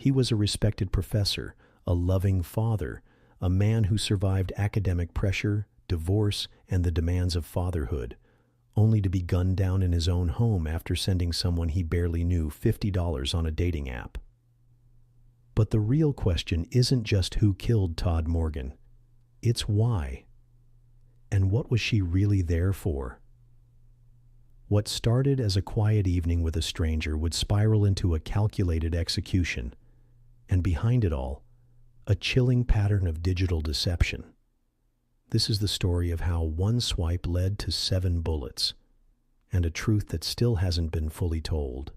He was a respected professor, a loving father, a man who survived academic pressure, divorce, and the demands of fatherhood, only to be gunned down in his own home after sending someone he barely knew $50 on a dating app. But the real question isn't just who killed Todd Morgan. It's why. And what was she really there for? What started as a quiet evening with a stranger would spiral into a calculated execution, and behind it all, a chilling pattern of digital deception. This is the story of how one swipe led to 7 bullets, and a truth that still hasn't been fully told.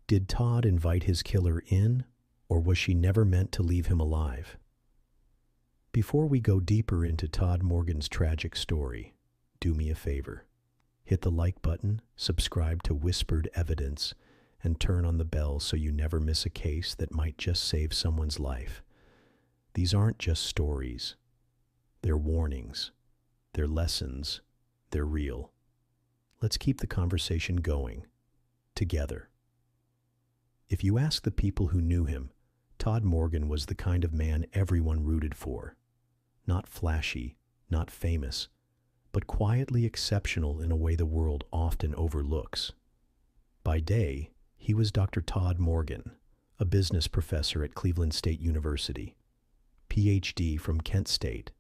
Did Todd invite his killer in, or was she never meant to leave him alive? Before we go deeper into Todd Morgan's tragic story, do me a favor. Hit the like button, subscribe to Whispered Evidence, and turn on the bell so you never miss a case that might just save someone's life. These aren't just stories. They're warnings. They're lessons. They're real. Let's keep the conversation going. Together. If you ask the people who knew him, Todd Morgan was the kind of man everyone rooted for. Not flashy, not famous, but quietly exceptional in a way the world often overlooks. By day, he was Dr. Todd Morgan, a business professor at Cleveland State University, PhD from Kent State,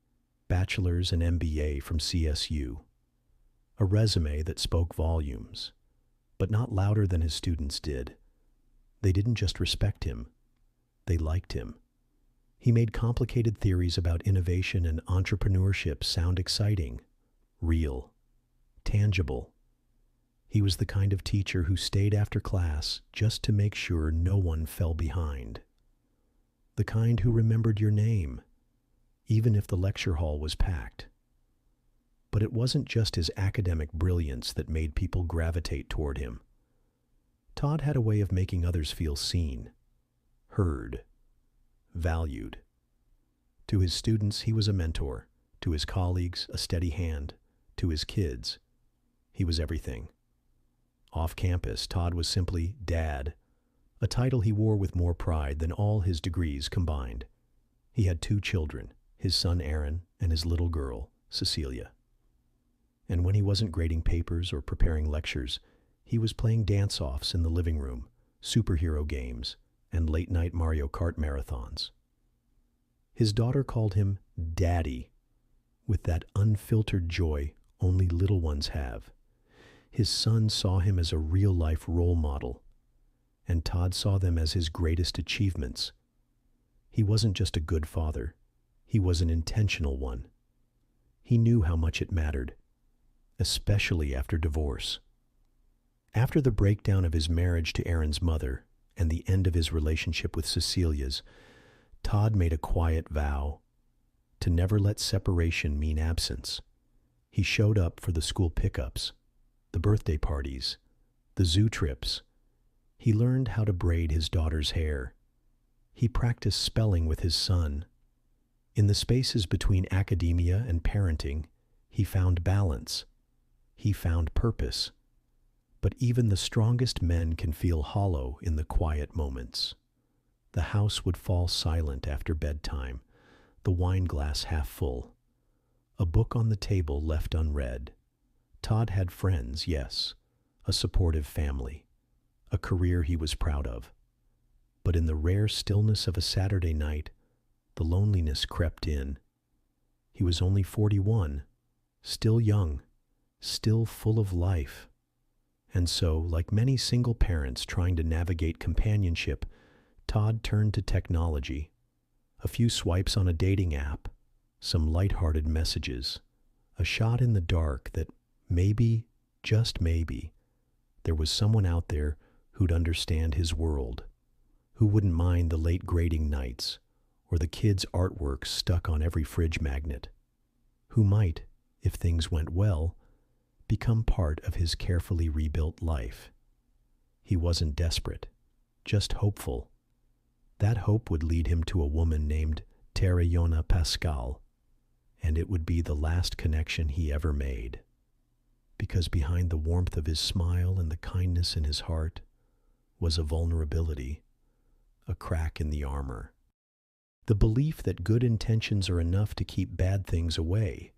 bachelor's and MBA from CSU. A resume that spoke volumes, but not louder than his students did. They didn't just respect him, they liked him. He made complicated theories about innovation and entrepreneurship sound exciting, real, tangible. He was the kind of teacher who stayed after class just to make sure no one fell behind. The kind who remembered your name, even if the lecture hall was packed. But it wasn't just his academic brilliance that made people gravitate toward him. Todd had a way of making others feel seen, heard, valued. To his students, he was a mentor. To his colleagues, a steady hand. To his kids, he was everything. Off campus, Todd was simply Dad, a title he wore with more pride than all his degrees combined. He had 2 children, his son Aaron and his little girl, Cecilia. And when he wasn't grading papers or preparing lectures, he was playing dance-offs in the living room, superhero games, and late-night Mario Kart marathons. His daughter called him Daddy, with that unfiltered joy only little ones have. His son saw him as a real-life role model, and Todd saw them as his greatest achievements. He wasn't just a good father, he was an intentional one. He knew how much it mattered, especially after divorce. After the breakdown of his marriage to Aaron's mother and the end of his relationship with Cecilia's, Todd made a quiet vow to never let separation mean absence. He showed up for the school pickups, the birthday parties, the zoo trips. He learned how to braid his daughter's hair. He practiced spelling with his son. In the spaces between academia and parenting, he found balance. He found purpose. But even the strongest men can feel hollow in the quiet moments. The house would fall silent after bedtime, the wine glass half full, a book on the table left unread. Todd had friends, yes, a supportive family, a career he was proud of. But in the rare stillness of a Saturday night, the loneliness crept in. He was only 41, still young, still full of life. And so, like many single parents trying to navigate companionship, Todd turned to technology. A few swipes on a dating app, some lighthearted messages, a shot in the dark that maybe, just maybe, there was someone out there who'd understand his world, who wouldn't mind the late grading nights or the kids' artwork stuck on every fridge magnet, who might, if things went well, become part of his carefully rebuilt life. He wasn't desperate, just hopeful. That hope would lead him to a woman named Terayona Pascal, and it would be the last connection he ever made. Because behind the warmth of his smile and the kindness in his heart was a vulnerability, a crack in the armor. The belief that good intentions are enough to keep bad things away.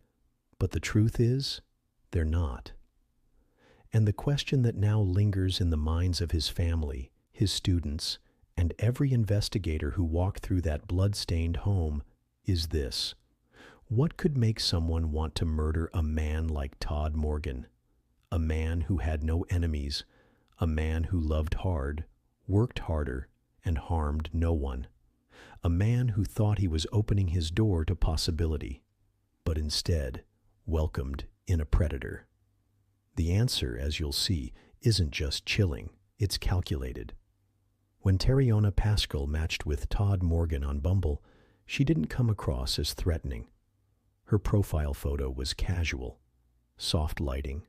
But the truth is, they're not. And the question that now lingers in the minds of his family, his students, and every investigator who walked through that blood-stained home is this: what could make someone want to murder a man like Todd Morgan? A man who had no enemies, a man who loved hard, worked harder, and harmed no one. A man who thought he was opening his door to possibility, but instead welcomed in a predator. The answer, as you'll see, isn't just chilling, it's calculated. When Terriona Pascal matched with Todd Morgan on Bumble, she didn't come across as threatening. Her profile photo was casual, soft lighting,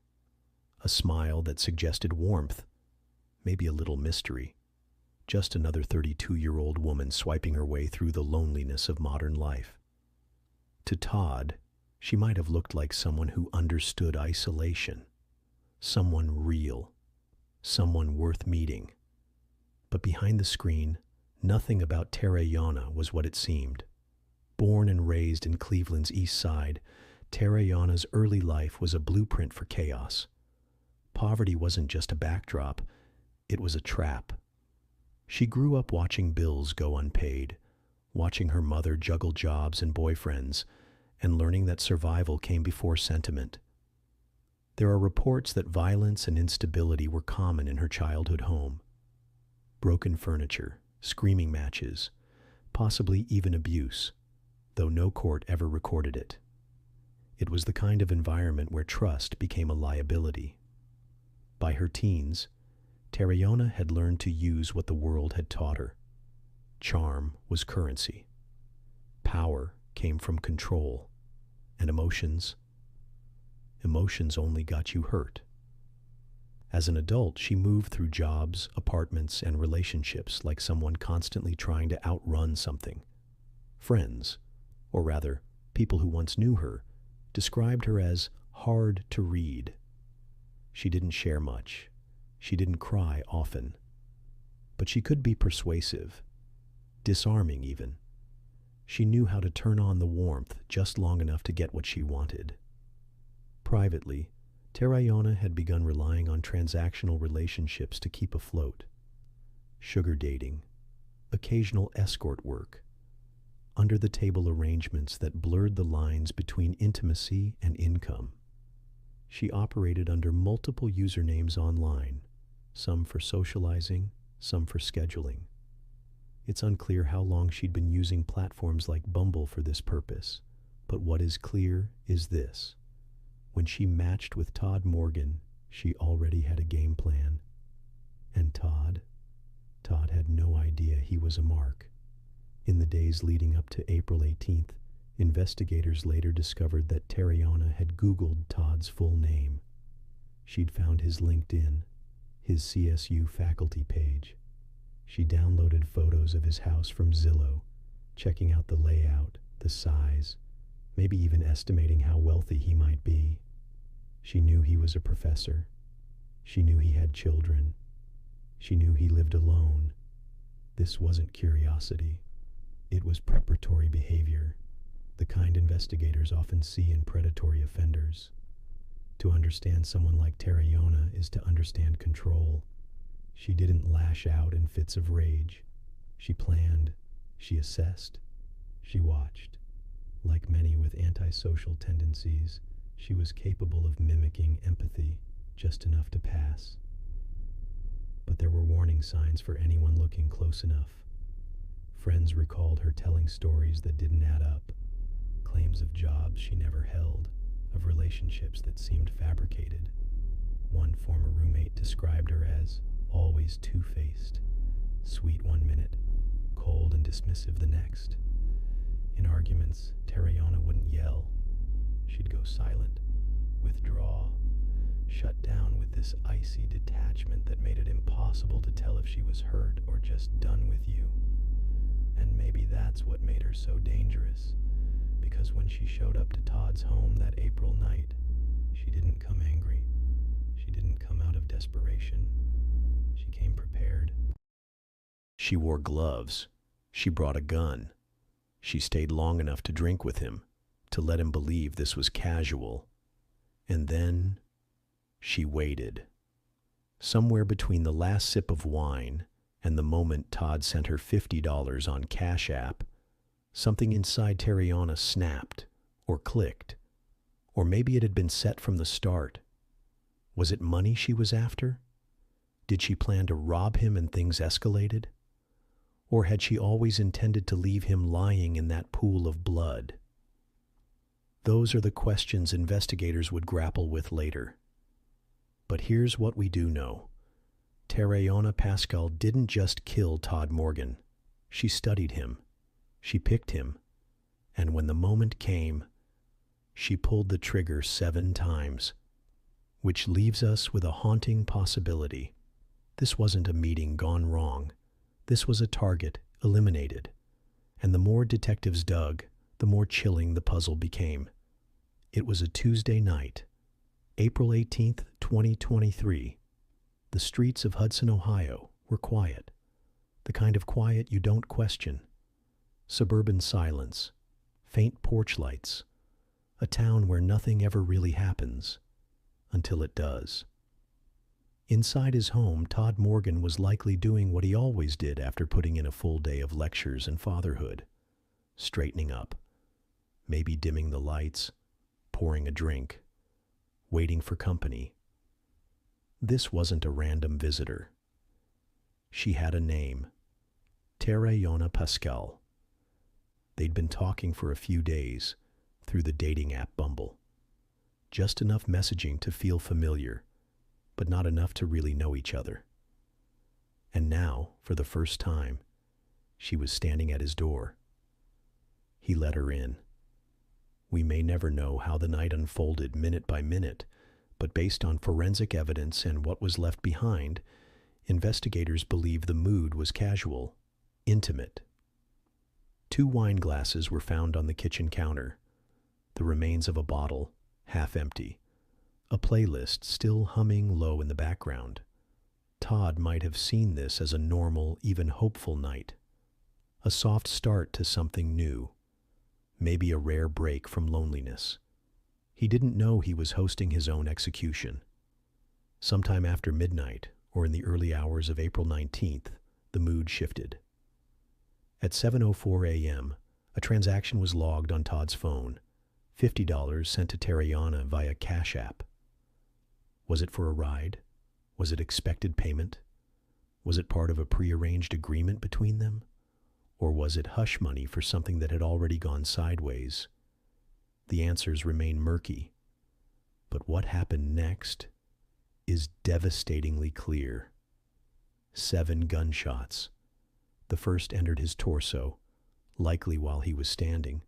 a smile that suggested warmth, maybe a little mystery. Just another 32-year-old woman swiping her way through the loneliness of modern life. To Todd, she might have looked like someone who understood isolation, someone real, someone worth meeting. But behind the screen, nothing about Terriona was what it seemed. Born and raised in Cleveland's East Side, Terriona's early life was a blueprint for chaos. Poverty wasn't just a backdrop, it was a trap. She grew up watching bills go unpaid, watching her mother juggle jobs and boyfriends, and learning that survival came before sentiment. There are reports that violence and instability were common in her childhood home. Broken furniture, screaming matches, possibly even abuse, though no court ever recorded it. It was the kind of environment where trust became a liability. By her teens, Terriona had learned to use what the world had taught her. Charm was currency. Power came from control. And emotions only got you hurt. As an adult, she moved through jobs, apartments, and relationships like someone constantly trying to outrun something. Friends, or rather, people who once knew her, described her as hard to read. She didn't share much. She didn't cry often. But she could be persuasive, disarming even. She knew how to turn on the warmth just long enough to get what she wanted. Privately, Terriona had begun relying on transactional relationships to keep afloat. Sugar dating, occasional escort work, under-the-table arrangements that blurred the lines between intimacy and income. She operated under multiple usernames online, some for socializing, some for scheduling. It's unclear how long she'd been using platforms like Bumble for this purpose, but what is clear is this. When she matched with Todd Morgan, she already had a game plan. And Todd had no idea he was a mark. In the days leading up to April 18th, investigators later discovered that Terriona had Googled Todd's full name. She'd found his LinkedIn, his CSU faculty page. She downloaded photos of his house from Zillow, checking out the layout, the size, maybe even estimating how wealthy he might be. She knew he was a professor. She knew he had children. She knew he lived alone. This wasn't curiosity. It was preparatory behavior, the kind investigators often see in predatory offenders. To understand someone like Terriona is to understand control. She didn't lash out in fits of rage. She planned, she assessed, she watched. Like many with antisocial tendencies, she was capable of mimicking empathy just enough to pass. But there were warning signs for anyone looking close enough. Friends recalled her telling stories that didn't add up, claims of jobs she never held, of relationships that seemed fabricated. One former roommate described her as always two-faced, sweet one minute, cold and dismissive the next. In arguments, Terriona wouldn't yell. She'd go silent, withdraw, shut down with this icy detachment that made it impossible to tell if she was hurt or just done with you. And maybe that's what made her so dangerous, because when she showed up to Todd's home that April night, she didn't come angry. She didn't come out of desperation. She came prepared. She wore gloves. She brought a gun. She stayed long enough to drink with him, to let him believe this was casual. And then she waited. Somewhere between the last sip of wine and the moment Todd sent her $50 on Cash App, something inside Tariana snapped or clicked. Or maybe it had been set from the start. Was it money she was after? Did she plan to rob him and things escalated? Or had she always intended to leave him lying in that pool of blood? Those are the questions investigators would grapple with later. But here's what we do know. Tariana Pascal didn't just kill Todd Morgan. She studied him. She picked him. And when the moment came, she pulled the trigger 7 times. Which leaves us with a haunting possibility. This wasn't a meeting gone wrong. This was a target eliminated. And the more detectives dug, the more chilling the puzzle became. It was a Tuesday night, April 18th, 2023. The streets of Hudson, Ohio were quiet. The kind of quiet you don't question. Suburban silence, faint porch lights, a town where nothing ever really happens. Until it does. Inside his home, Todd Morgan was likely doing what he always did after putting in a full day of lectures and fatherhood. Straightening up. Maybe dimming the lights, pouring a drink, waiting for company. This wasn't a random visitor. She had a name. Tariana Pascal. They'd been talking for a few days through the dating app Bumble. Just enough messaging to feel familiar, but not enough to really know each other. And now, for the first time, she was standing at his door. He let her in. We may never know how the night unfolded minute by minute, but based on forensic evidence and what was left behind, investigators believe the mood was casual, intimate. 2 wine glasses were found on the kitchen counter, the remains of a bottle, half empty, a playlist still humming low in the background. Todd might have seen this as a normal, even hopeful night. A soft start to something new. Maybe a rare break from loneliness. He didn't know he was hosting his own execution. Sometime after midnight, or in the early hours of April 19th, the mood shifted. At 7:04 a.m., a transaction was logged on Todd's phone. $50 sent to Tariana via Cash App. Was it for a ride? Was it expected payment? Was it part of a prearranged agreement between them? Or was it hush money for something that had already gone sideways? The answers remain murky. But what happened next is devastatingly clear. 7 gunshots. The first entered his torso, likely while he was standing.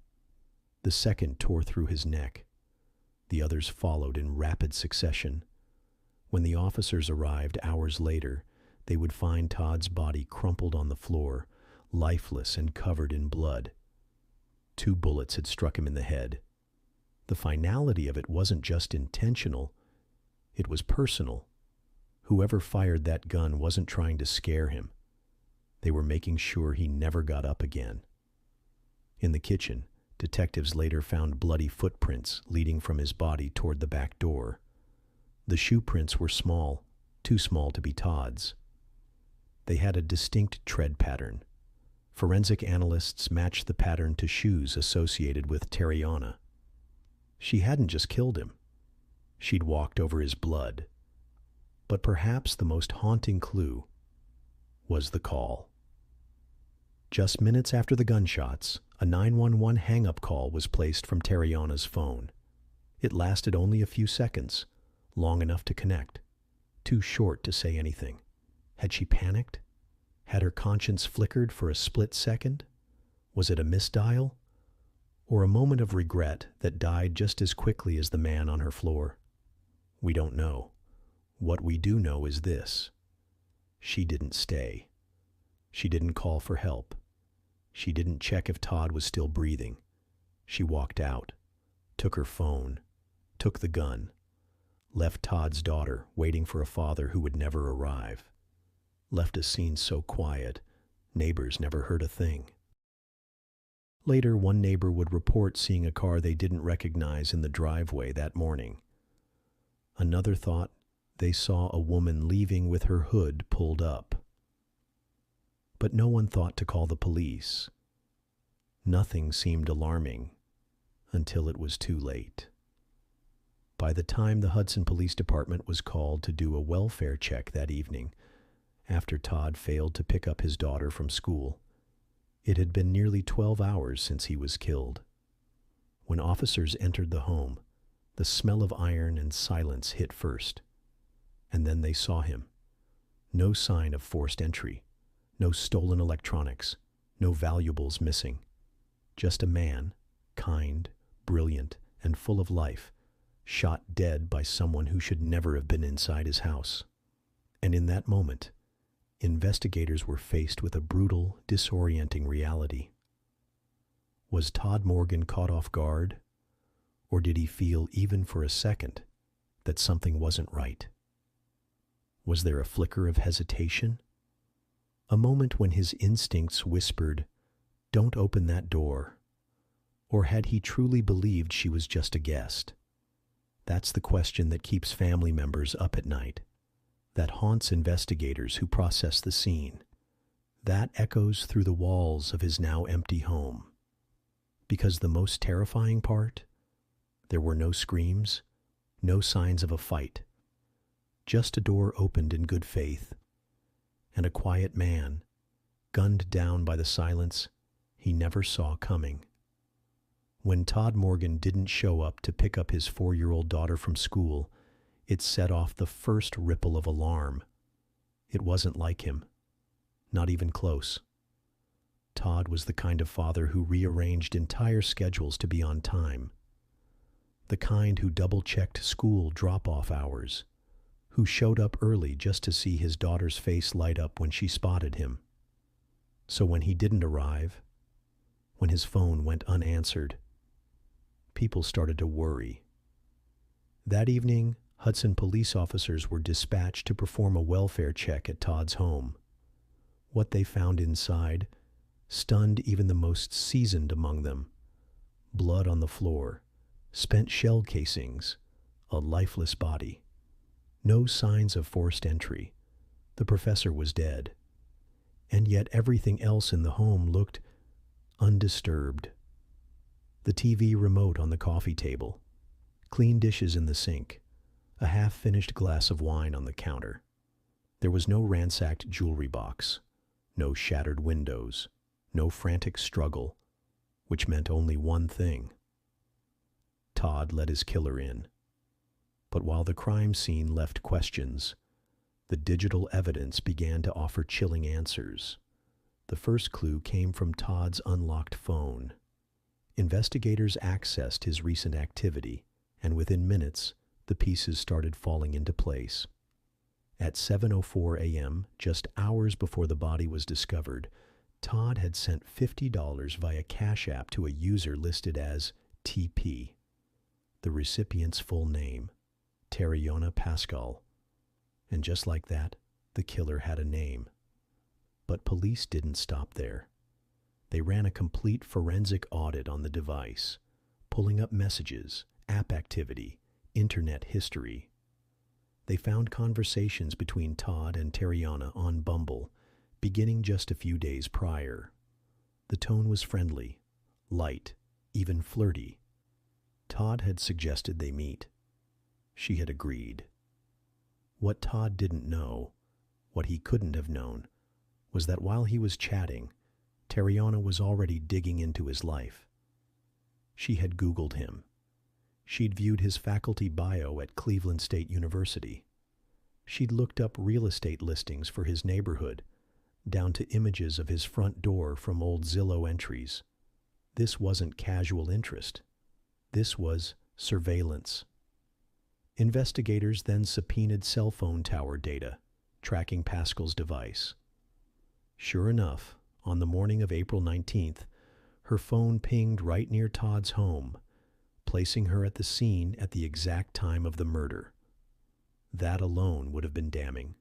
The second tore through his neck. The others followed in rapid succession. When the officers arrived hours later, they would find Todd's body crumpled on the floor, lifeless and covered in blood. 2 bullets had struck him in the head. The finality of it wasn't just intentional, it was personal. Whoever fired that gun wasn't trying to scare him. They were making sure he never got up again. In the kitchen, detectives later found bloody footprints leading from his body toward the back door. The shoe prints were small, too small to be Todd's. They had a distinct tread pattern. Forensic analysts matched the pattern to shoes associated with Tariana. She hadn't just killed him. She'd walked over his blood. But perhaps the most haunting clue was the call. Just minutes after the gunshots, a 911 hang-up call was placed from Tariana's phone. It lasted only a few seconds, long enough to connect, too short to say anything. Had she panicked? Had her conscience flickered for a split second? Was it a misdial? Or a moment of regret that died just as quickly as the man on her floor? We don't know. What we do know is this. She didn't stay. She didn't call for help. She didn't check if Todd was still breathing. She walked out, took her phone, took the gun, left Todd's daughter waiting for a father who would never arrive, left a scene so quiet, Neighbors never heard a thing. Later, one neighbor would report seeing a car they didn't recognize in the driveway that morning. Another thought they saw a woman leaving with her hood pulled up. But no one thought to call the police. Nothing seemed alarming until it was too late. By the time the Hudson Police Department was called to do a welfare check that evening, after Todd failed to pick up his daughter from school, it had been nearly 12 hours since he was killed. When officers entered the home, the smell of iron and silence hit first, and then they saw him. No sign of forced entry, no stolen electronics, no valuables missing. Just a man, kind, brilliant, and full of life, shot dead by someone who should never have been inside his house. And in that moment, investigators were faced with a brutal, disorienting reality. Was Todd Morgan caught off guard? Or did he feel, even for a second, that something wasn't right? Was there a flicker of hesitation? A moment when his instincts whispered, "Don't open that door." Or had he truly believed she was just a guest? That's the question that keeps family members up at night, that haunts investigators who process the scene, that echoes through the walls of his now empty home. Because the most terrifying part? There were no screams, no signs of a fight. Just a door opened in good faith, and a quiet man, gunned down by the silence he never saw coming. When Todd Morgan didn't show up to pick up his 4-year-old daughter from school, it set off the first ripple of alarm. It wasn't like him, not even close. Todd was the kind of father who rearranged entire schedules to be on time, the kind who double-checked school drop-off hours, who showed up early just to see his daughter's face light up when she spotted him. So when he didn't arrive, when his phone went unanswered, people started to worry. That evening, Hudson police officers were dispatched to perform a welfare check at Todd's home. What they found inside stunned even the most seasoned among them. Blood on the floor, spent shell casings, a lifeless body. No signs of forced entry. The professor was dead. And yet everything else in the home looked undisturbed. The TV remote on the coffee table, clean dishes in the sink, a half-finished glass of wine on the counter. There was no ransacked jewelry box, no shattered windows, no frantic struggle, which meant only one thing. Todd let his killer in. But while the crime scene left questions, the digital evidence began to offer chilling answers. The first clue came from Todd's unlocked phone. Investigators accessed his recent activity, and within minutes, the pieces started falling into place. At 7:04 a.m., just hours before the body was discovered, Todd had sent $50 via Cash App to a user listed as TP. The recipient's full name, Tariona Pascal. And just like that, the killer had a name. But police didn't stop there. They ran a complete forensic audit on the device, pulling up messages, app activity, internet history. They found conversations between Todd and Tariana on Bumble, beginning just a few days prior. The tone was friendly, light, even flirty. Todd had suggested they meet. She had agreed. What Todd didn't know, what he couldn't have known, was that while he was chatting, Tariana was already digging into his life. She had Googled him. She'd viewed his faculty bio at Cleveland State University. She'd looked up real estate listings for his neighborhood, down to images of his front door from old Zillow entries. This wasn't casual interest. This was surveillance. Investigators then subpoenaed cell phone tower data, tracking Pascal's device. Sure enough, on the morning of April 19th, her phone pinged right near Todd's home, placing her at the scene at the exact time of the murder. That alone would have been damning.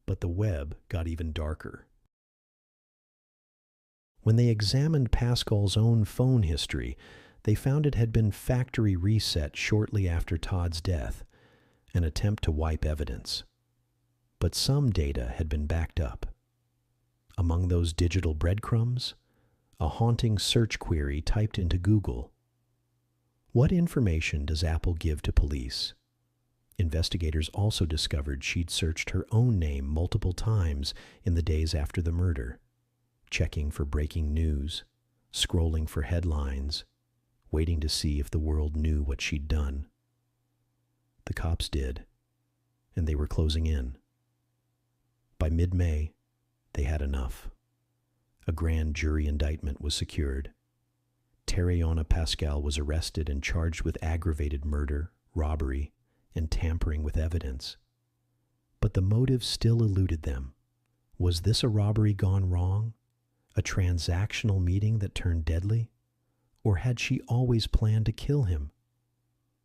But the web got even darker. When they examined Pascal's own phone history, they found it had been factory reset shortly after Todd's death, an attempt to wipe evidence. But some data had been backed up. Among those digital breadcrumbs, a haunting search query typed into Google. What information does Apple give to police? Investigators also discovered she'd searched her own name multiple times in the days after the murder, checking for breaking news, scrolling for headlines, waiting to see if the world knew what she'd done. The cops did, and they were closing in. By mid-May, they had enough. A grand jury indictment was secured. Tariona Pascal was arrested and charged with aggravated murder, robbery, and tampering with evidence. But the motive still eluded them. Was this a robbery gone wrong? A transactional meeting that turned deadly? Or had she always planned to kill him?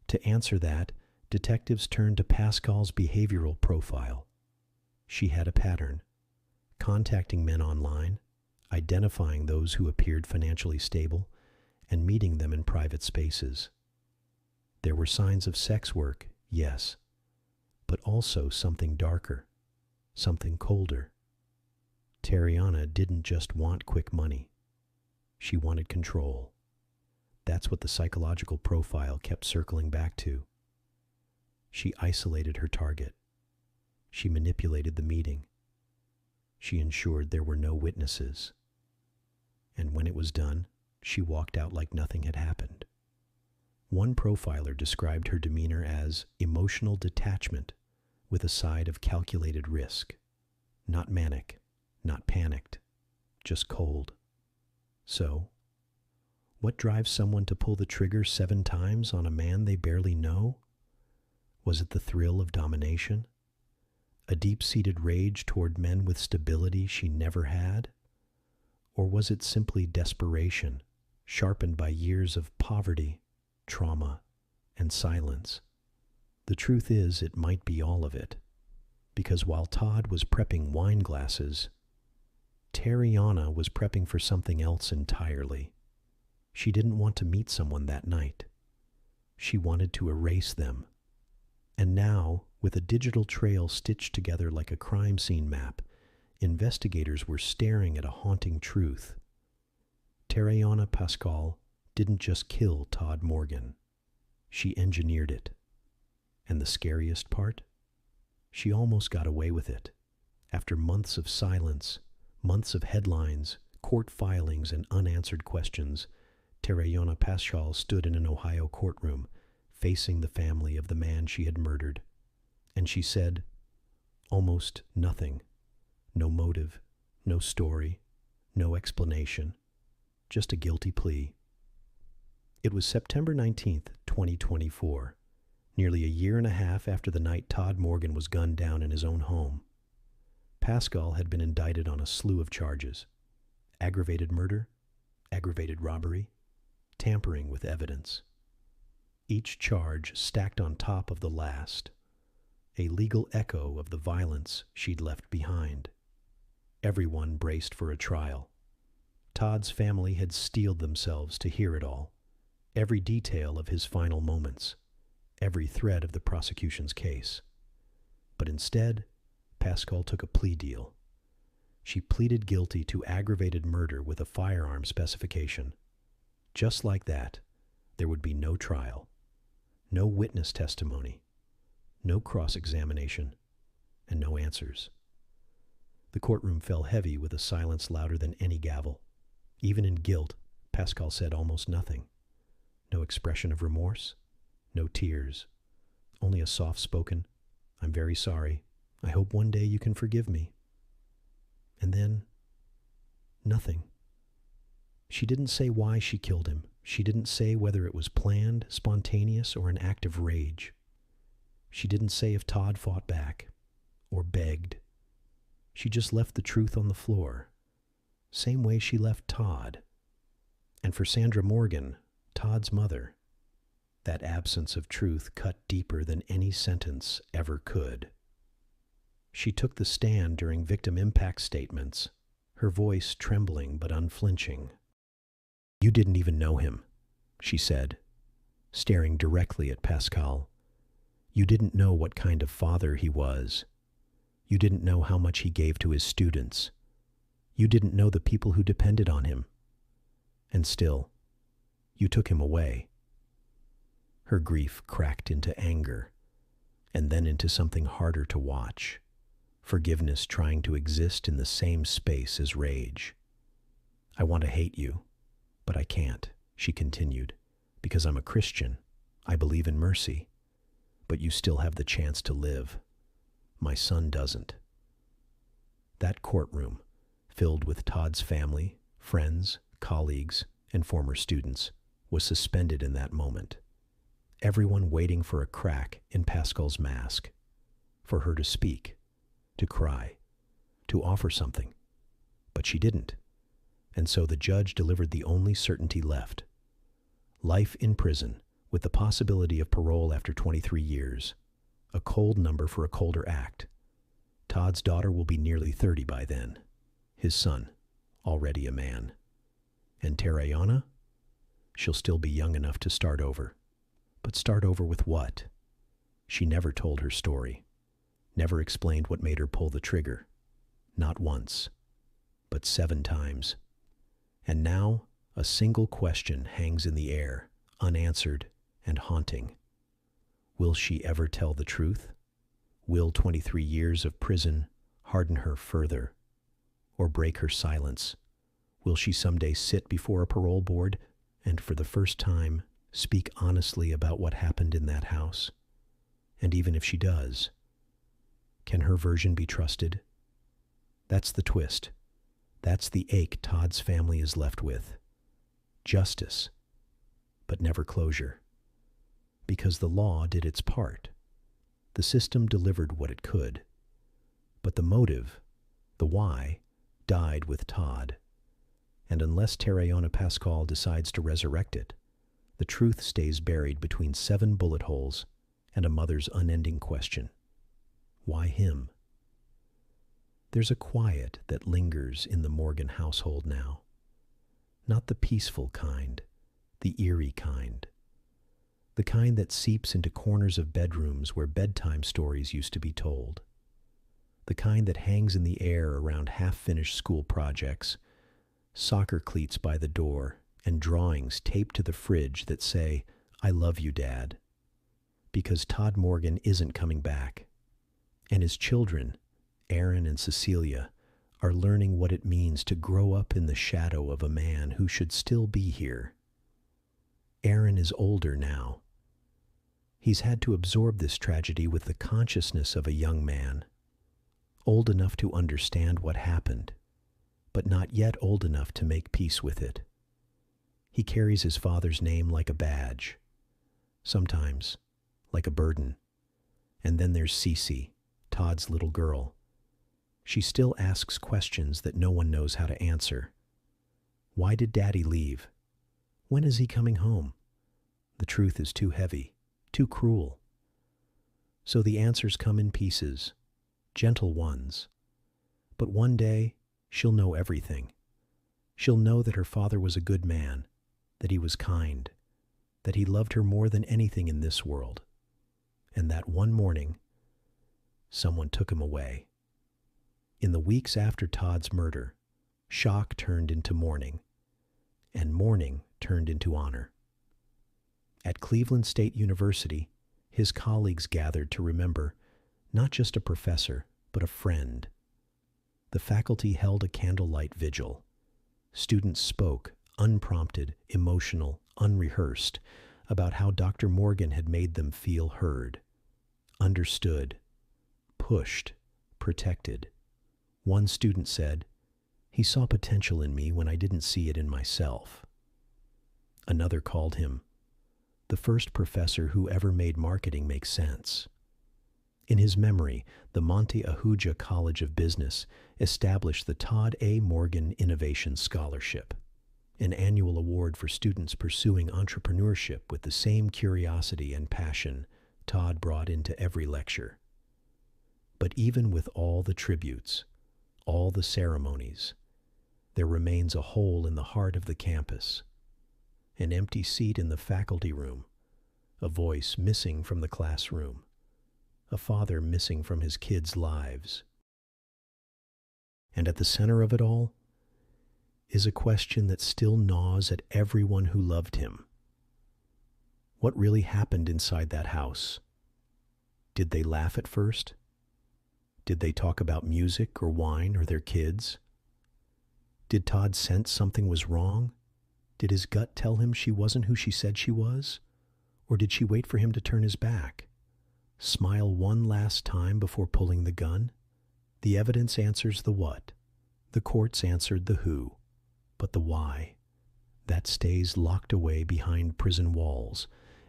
To answer that, detectives turned to Pascal's behavioral profile. She had a pattern: contacting men online, identifying those who appeared financially stable, and meeting them in private spaces. There were signs of sex work, yes, but also something darker, something colder. Tariana didn't just want quick money. She wanted control. That's what the psychological profile kept circling back to. She isolated her target. She manipulated the meeting. She ensured there were no witnesses. And when it was done, she walked out like nothing had happened. One profiler described her demeanor as emotional detachment with a side of calculated risk. Not manic, not panicked, just cold. So, what drives someone to pull the trigger 7 times on a man they barely know? Was it the thrill of domination? A deep-seated rage toward men with stability she never had? Or was it simply desperation, sharpened by years of poverty, trauma, and silence? The truth is, it might be all of it. Because while Todd was prepping wine glasses, Tariana was prepping for something else entirely. She didn't want to meet someone that night. She wanted to erase them. And now, with a digital trail stitched together like a crime scene map, investigators were staring at a haunting truth. Tariana Pascal didn't just kill Todd Morgan. She engineered it. And the scariest part? She almost got away with it. After months of silence, months of headlines, court filings, and unanswered questions, Tariana Pascal stood in an Ohio courtroom, facing the family of the man she had murdered. And she said almost nothing. No motive, no story, no explanation, just a guilty plea. It was September 19th, 2024, nearly a year and a half after the night Todd Morgan was gunned down in his own home. Pascal had been indicted on a slew of charges: aggravated murder, aggravated robbery, tampering with evidence. Each charge stacked on top of the last, a legal echo of the violence she'd left behind. Everyone braced for a trial. Todd's family had steeled themselves to hear it all, every detail of his final moments, every thread of the prosecution's case. But instead, Pascal took a plea deal. She pleaded guilty to aggravated murder with a firearm specification. Just like that, there would be no trial, no witness testimony, no cross-examination, and no answers. The courtroom fell heavy with a silence louder than any gavel. Even in guilt, Pascal said almost nothing. No expression of remorse, no tears, only a soft-spoken, "I'm very sorry. I hope one day you can forgive me." And then, nothing. She didn't say why she killed him. She didn't say whether it was planned, spontaneous, or an act of rage. She didn't say if Todd fought back or begged. She just left the truth on the floor, same way she left Todd. And for Sandra Morgan, Todd's mother, that absence of truth cut deeper than any sentence ever could. She took the stand during victim impact statements, her voice trembling but unflinching. "You didn't even know him," she said, staring directly at Pascal. "You didn't know what kind of father he was. You didn't know how much he gave to his students. You didn't know the people who depended on him. And still, you took him away." Her grief cracked into anger, and then into something harder to watch, forgiveness trying to exist in the same space as rage. "I want to hate you, but I can't," she continued, "because I'm a Christian. I believe in mercy. But you still have the chance to live. My son doesn't." That courtroom, filled with Todd's family, friends, colleagues, and former students, was suspended in that moment. Everyone waiting for a crack in Pascal's mask, for her to speak, to cry, to offer something. But she didn't, and so the judge delivered the only certainty left: life in prison with the possibility of parole after 23 years, a cold number for a colder act. Todd's daughter will be nearly 30 by then, his son already a man. And Terayana? She'll still be young enough to start over. But start over with what? She never told her story, never explained what made her pull the trigger. Not once, but 7 times. And now a single question hangs in the air, unanswered and haunting. Will she ever tell the truth? Will 23 years of prison harden her further, or break her silence? Will she someday sit before a parole board and, for the first time, speak honestly about what happened in that house? And even if she does, can her version be trusted? That's the twist. That's the ache Todd's family is left with. Justice, but never closure. Because the law did its part. The system delivered what it could. But the motive, the why, died with Todd. And unless Terayana Pascal decides to resurrect it, the truth stays buried between 7 bullet holes and a mother's unending question: why him? There's a quiet that lingers in the Morgan household now. Not the peaceful kind, the eerie kind. The kind that seeps into corners of bedrooms where bedtime stories used to be told. The kind that hangs in the air around half-finished school projects, soccer cleats by the door, and drawings taped to the fridge that say, "I love you, Dad." Because Todd Morgan isn't coming back. And his children, Aaron and Cecilia, are learning what it means to grow up in the shadow of a man who should still be here. Aaron is older now. He's had to absorb this tragedy with the consciousness of a young man, old enough to understand what happened, but not yet old enough to make peace with it. He carries his father's name like a badge, sometimes like a burden. And then there's Cece, Todd's little girl. She still asks questions that no one knows how to answer. Why did Daddy leave? When is he coming home? The truth is too heavy, too cruel. So the answers come in pieces, gentle ones. But one day, she'll know everything. She'll know that her father was a good man, that he was kind, that he loved her more than anything in this world, and that one morning, someone took him away. In the weeks after Todd's murder, shock turned into mourning, and mourning turned into honor. At Cleveland State University, his colleagues gathered to remember not just a professor, but a friend. The faculty held a candlelight vigil. Students spoke, unprompted, emotional, unrehearsed, about how Dr. Morgan had made them feel heard, understood, pushed, protected. One student said, "He saw potential in me when I didn't see it in myself." Another called him the first professor who ever made marketing make sense. In his memory, the Monte Ahuja College of Business established the Todd A. Morgan Innovation Scholarship, an annual award for students pursuing entrepreneurship with the same curiosity and passion Todd brought into every lecture. But even with all the tributes, all the ceremonies, There remains a hole in the heart of the campus, an empty seat in the faculty room, a voice missing from the classroom, a father missing from his kids' lives. And at the center of it all is a question that still gnaws at everyone who loved him. What really happened inside that house? Did they laugh at first? Did they talk about music or wine or their kids? Did Todd sense something was wrong? Did his gut tell him she wasn't who she said she was? Or did she wait for him to turn his back? Smile one last time before pulling the gun? The evidence answers the what. The courts answered the who. But the why, that stays locked away behind prison walls,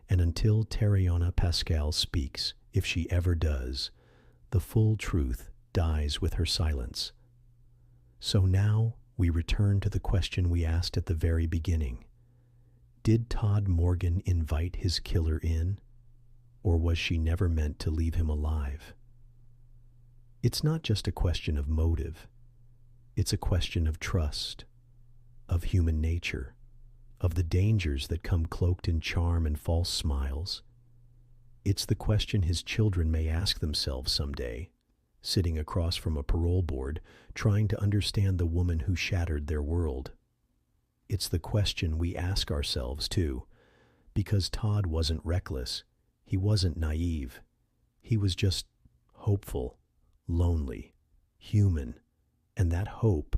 and until Tariana Pascal speaks, if she ever does, the full truth dies with her silence. So now we return to the question we asked at the very beginning. Did Todd Morgan invite his killer in, or was she never meant to leave him alive? It's not just a question of motive. It's a question of trust, of human nature, of the dangers that come cloaked in charm and false smiles. It's the question his children may ask themselves someday, sitting across from a parole board, trying to understand the woman who shattered their world. It's the question we ask ourselves, too, because Todd wasn't reckless. He wasn't naive. He was just hopeful, lonely, human, and that hope,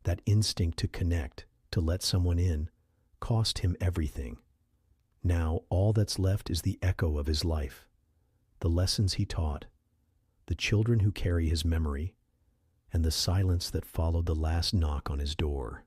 that instinct to connect, to let someone in, cost him everything. Now all that's left is the echo of his life, the lessons he taught, the children who carry his memory, and the silence that followed the last knock on his door.